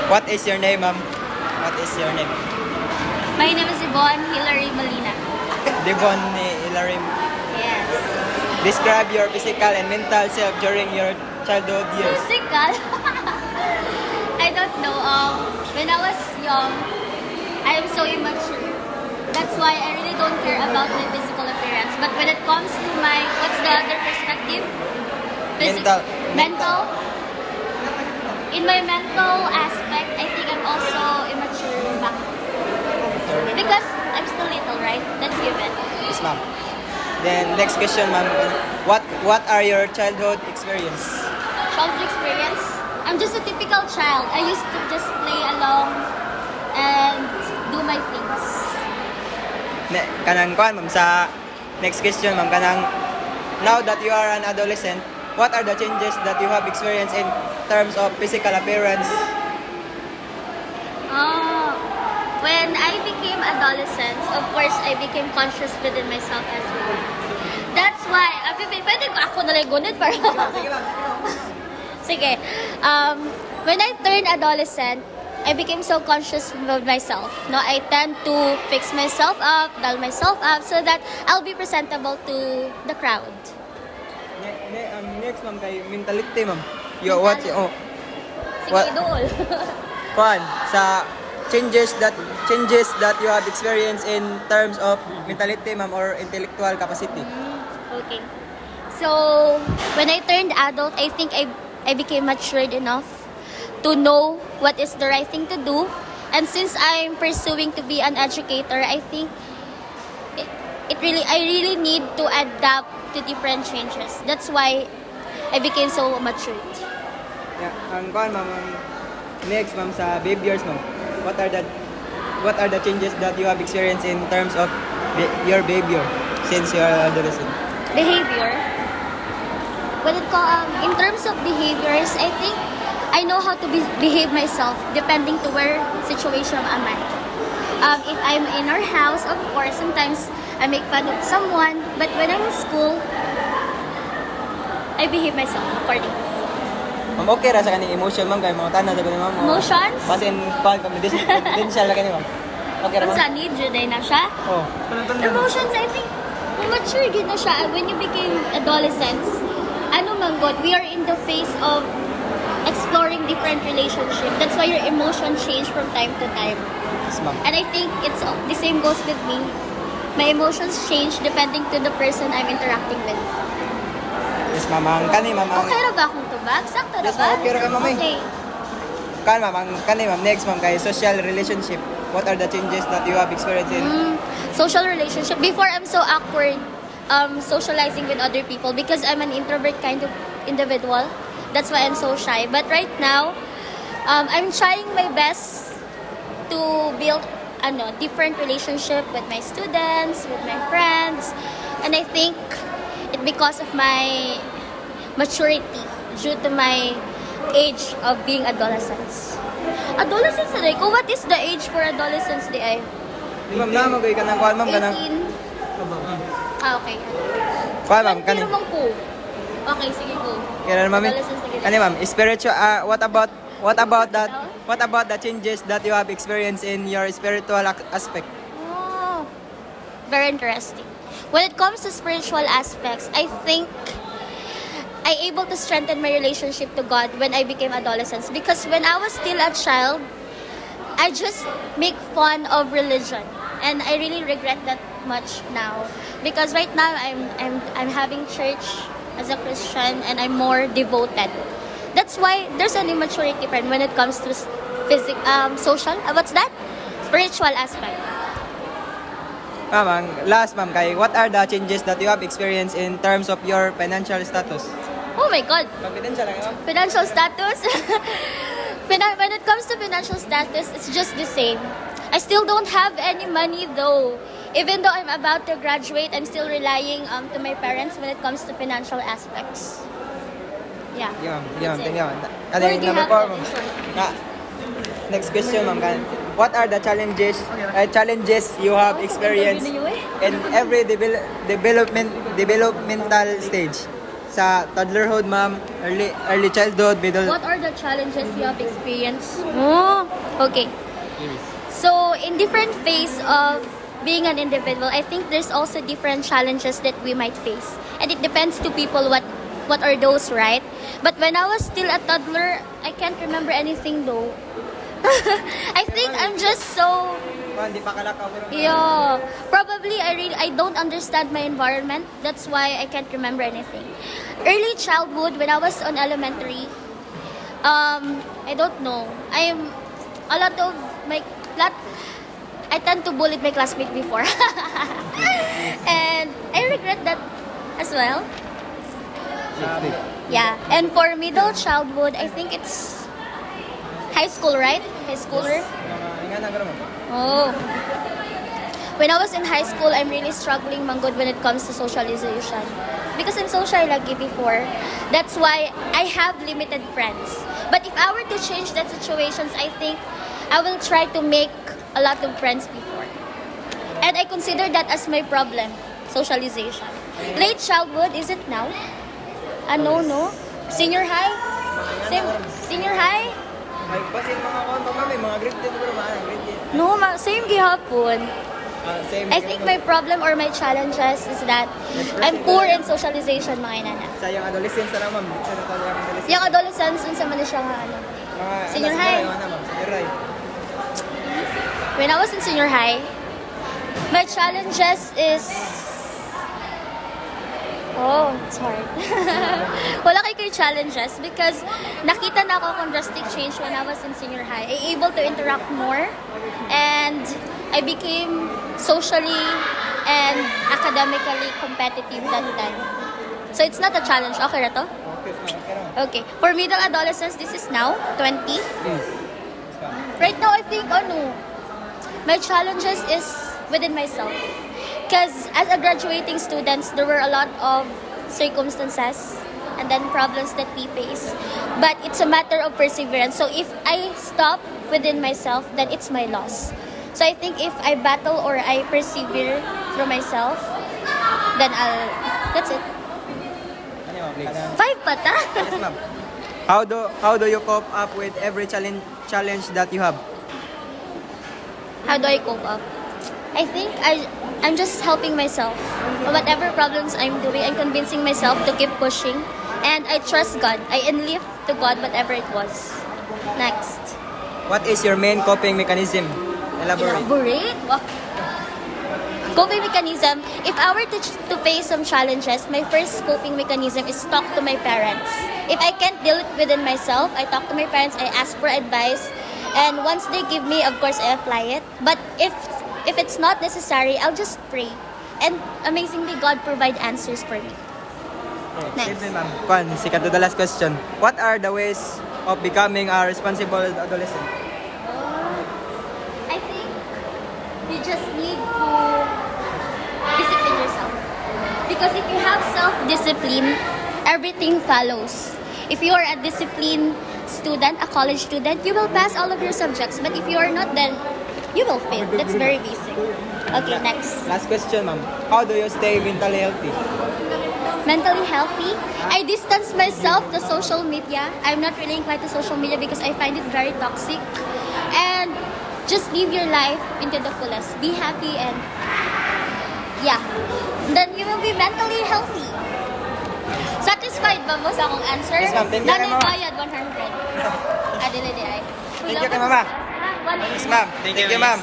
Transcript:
What is your name, ma'am? What is your name? My name is Yvonne Molina. Devon Hilary. Yes. Describe your physical and mental self during your childhood years. Physical? I don't know. When I was young, I am so immature. That's why I really don't care about my physical appearance. But when it comes to my, what's the other perspective? Mental. In my mental aspect, I think I'm also immature back. Because I'm still little, right? That's given. Yes, ma'am. Then next question, ma'am. What are your childhood experience? Childhood experience? I'm just a typical child. I used to just play along and do my things. Kanang kuan, ma'am, sa next question, ma'am, kanang now that you are an adolescent, what are the changes that you have experienced in terms of physical appearance? When I became adolescent, of course, I became conscious within myself as well. That's why, pwede ko ako nalagunod para. Sige. When I turned adolescent, I became so conscious of myself. No, I tend to fix myself up, doll myself up, so that I'll be presentable to the crowd. Next, ma'am, kay mentality, ma'am. Sige, dool. Kuan, sa changes that you have experienced in terms of mentality, ma'am, or intellectual capacity. Okay. So, when I turned adult, I think I became matured enough to know what is the right thing to do. And since I'm pursuing to be an educator, I think I really need to adapt to different changes. That's why I became so matured. Yeah, ang kuan, ma'am, next, ma'am, sa behaviors, ma'am. What are the changes that you have experienced in terms of your behavior since you are adolescent? Behavior. In terms of behaviors, I think I know how to behave myself depending to where situation I'm at. If I'm in our house, of course, sometimes I make fun of someone. But when I'm in school, I behave myself accordingly. Ma'am, okay ra sa kaning emotion, ma'am, kay mga tanan sa kaning ma'am. Emotions? Mas in confidential ra kaning ma'am. Okay ra, ma'am. Kung sa need, Juday na siya. Oh. Emotions, I think, mature din na siya. When you became adolescents, God, we are in the phase of exploring different relationships. That's why your emotions change from time to time. Yes, ma'am. And I think it's the same goes with me. My emotions change depending to the person I'm interacting with. Yes, ma'am. Ang kani, ma'am. Okay ra ba akong tubag? Sakto ra Yes, ba? ma'am. Okay ra ka, ma'am. Okay. Kan, ma'am. Ang kani, ma'am. Next, ma'am, kay social relationship. What are the changes that you have experienced in? Social relationship. Before, I'm so awkward socializing with other people because I'm an introvert kind of individual. That's why I'm so shy. But right now, I'm trying my best to build different relationship with my students, with my friends. And I think it's because of my maturity due to my age of being adolescents. Adolescents, what is the age for adolescents, di ay? Ma'am, namagay ka ng kuan, ma'am, ka ng... 18. Okay. Kuan, ma'am, kani. Pero mong ko. Okay, sige ko. Kaya ma'am. Adolescents, sige. Kani, ma'am, spiritual, what about the changes that you have experienced in your spiritual aspect? Oh, very interesting. When it comes to spiritual aspects, I think I able to strengthen my relationship to God when I became adolescent. Because when I was still a child, I just make fun of religion, and I really regret that much now. Because right now I'm having church as a Christian, and I'm more devoted. That's why there's an immaturity friend when it comes to social. What's that? Spiritual aspect. Ma'am, last, ma'am, kay what are the changes that you have experienced in terms of your financial status? Oh my God. Confidential lang, ma'am. Financial status? When it comes to financial status, it's just the same. I still don't have any money though. Even though I'm about to graduate, I'm still relying to my parents when it comes to financial aspects. Yeah. Yeah, ma'am. Thank you, ma'am. Where do you Number have 4, that ma'am. in short? Next question, ma'am. What are the challenges you have experienced in every developmental stage? sa toddlerhood, ma'am, early childhood, middle. What are the challenges you have experienced? Oh, okay. So, in different phase of being an individual, I think there's also different challenges that we might face. And it depends to people what are those, right? But when I was still a toddler, I can't remember anything though. I think I'm just so Hindi pa kalakaw pero yeah. Probably I don't understand my environment. That's why I can't remember anything. Early childhood when I was on elementary, I don't know. I tend to bully my classmate before. And I regret that as well. Yeah. And for middle childhood, I think it's high school, right? High schooler. Oh. When I was in high school, I'm really struggling manggod when it comes to socialization. Because I'm so shy like before. That's why I have limited friends. But if I were to change that situations, I think I will try to make a lot of friends before. And I consider that as my problem, socialization. Late childhood, is it now? No. Senior high? Senior high? Ay, basin mga konto, ma'am, mga grade 10 pero grade 10. No, same gihapon. Same. I think my problem or my challenges is that I'm poor in socialization, mga inana. Sa yung adolescence na ma'am. Sa yung adolescence. Yung adolescence, unsa man na siya nga ano. Senior high. Senior high. When I was in senior high, my challenges is it's hard. Wala kay challenges because nakita na ako kung drastic change when I was in senior high. I able to interact more and I became socially and academically competitive that time. So it's not a challenge. Okay na to? Okay. For middle adolescence, this is now 20. Right now, I think my challenges is within myself. Because as a graduating students, there were a lot of circumstances and then problems that we face. But it's a matter of perseverance. So if I stop within myself, then it's my loss. So I think if I battle or I persevere through myself, then that's it. 5 pa ta? Yes, ma'am. How do you cope up with every challenge that you have? How do I cope up? I think I'm just helping myself. Whatever problems I'm doing, I'm convincing myself to keep pushing. And I trust God. I enlift to God whatever it was. Next. What is your main coping mechanism? Elaborate. Wow. Coping mechanism. If I were to face some challenges, my first coping mechanism is talk to my parents. If I can't deal it within myself, I talk to my parents, I ask for advice. And once they give me, of course, I apply it. But if it's not necessary, I'll just pray. And amazingly, God provide answers for me. Next. Simple, ma'am. Sikat to the last question. What are the ways of becoming a responsible adolescent? I think you just need to discipline yourself. Because if you have self-discipline, everything follows. If you are a disciplined student, a college student, you will pass all of your subjects. But if you are not, then you will fail. That's very basic. Okay, next. Last question, ma'am. How do you stay mentally healthy? Mentally healthy. I distance myself to social media. I'm not really inclined to social media because I find it very toxic. And just live your life into the fullest. Be happy and yeah. Then you will be mentally healthy. Satisfied ba mo sa akong answer? Yes, ma'am. Thank you, Nanay ma'am. bayad 100. Adili di ay. Thank you, ma'am. One Yes, ma'am. Thank you, ma'am.